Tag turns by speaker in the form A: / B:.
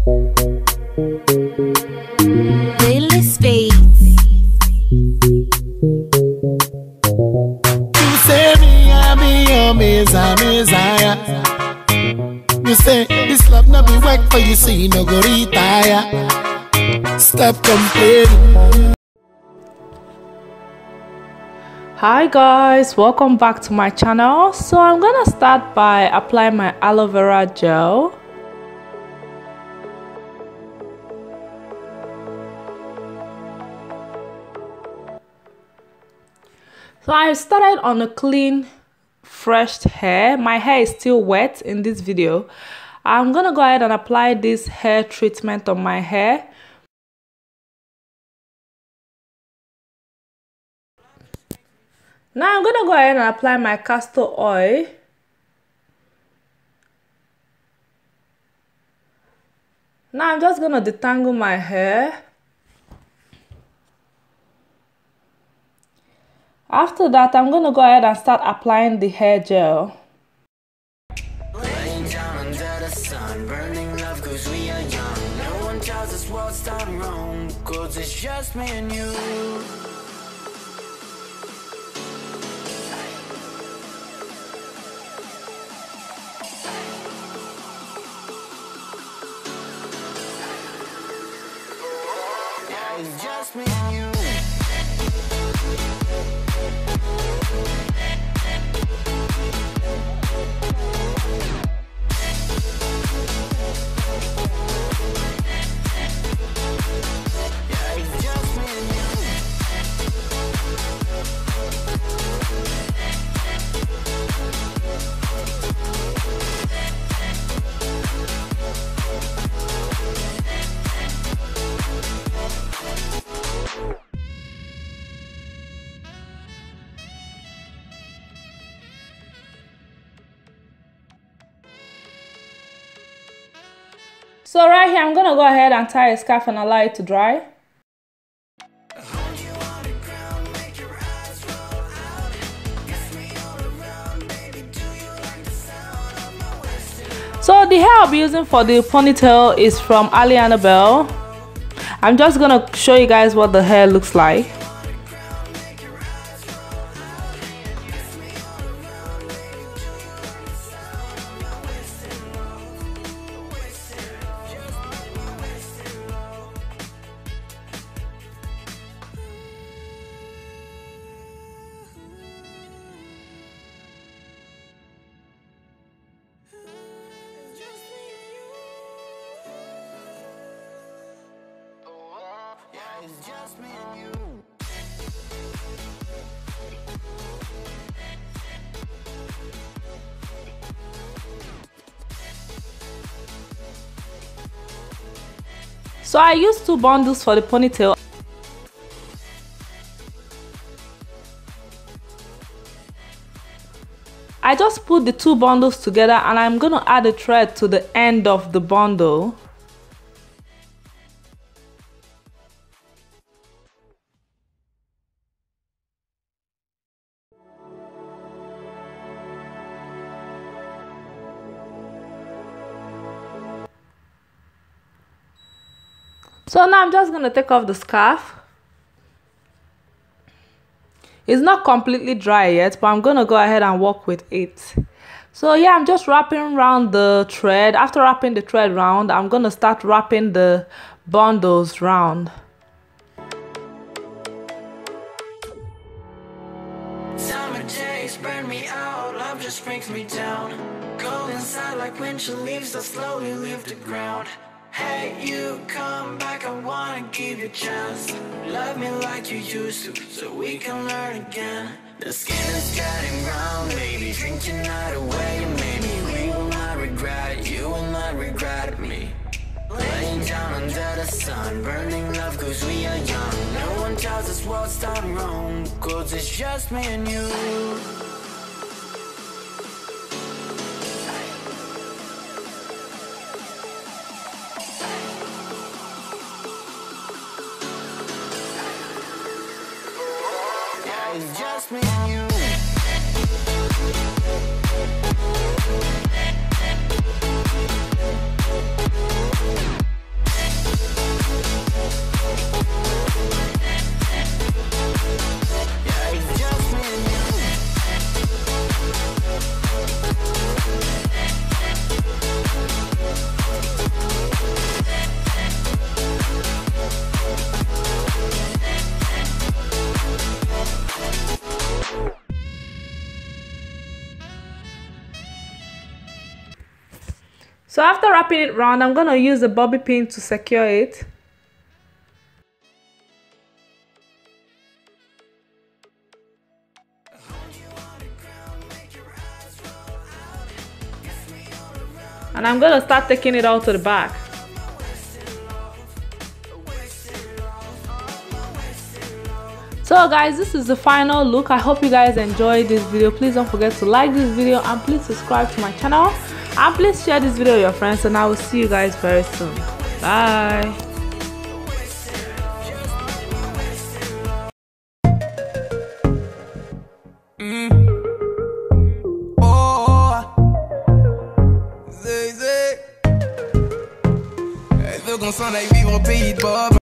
A: Lily Space.
B: You say me, I be your Messiah. You say this love no be work for you, so you no go retire. Stop complaining.
C: Hi guys, welcome back to my channel. So I'm gonna start by applying my aloe vera gel. So I started on a clean, fresh hair. My hair is still wet in this video. I'm gonna go ahead and apply this hair treatment on my hair. Now I'm gonna go ahead and apply my castor oil. Now I'm just gonna detangle my hair. After that, I'm gonna go ahead and start applying the hair gel.
D: Laying down under the sun, burning love 'cause we are young. No one tells us what's done wrong, 'cause it's just me and you. Yeah, it's just me and you.
C: So right here, I'm gonna go ahead and tie a scarf and allow it to dry. So the hair I'll be using for the ponytail is from Annabelle. I'm just gonna show you guys what the hair looks like.
D: It's just me and you.
C: So I used 2 bundles for the ponytail. I just put the 2 bundles together and I'm gonna add a thread to the end of the bundle. So now I'm just gonna take off the scarf. It's not completely dry yet, but I'm gonna go ahead and work with it. So yeah, I'm just wrapping around the thread. After wrapping the thread round, I'm gonna start wrapping the bundles round.
D: Summer days burn me out, love just brings me down. Cold inside like windshield leaves that slowly leave the ground. Hey, you come back, I wanna give you a chance. Love me like you used to, so we can learn again. The skin is getting brown, baby, drink your night away. And maybe we will not regret it, you will not regret me. Laying down under the sun, burning love 'cause we are young. No one tells us what's done wrong, 'cause it's just me and you. It's just me and you.
C: So after wrapping it round, I'm gonna use the bobby pin to secure it. And I'm gonna start taking it out to the back. So guys, this is the final look. I hope you guys enjoyed this video. Please don't forget to like this video and please subscribe to my channel. And please share this video with your friends, and I will see you guys very soon. Bye.
A: Elle veut qu'on s'en aille vivre au pays de Bob.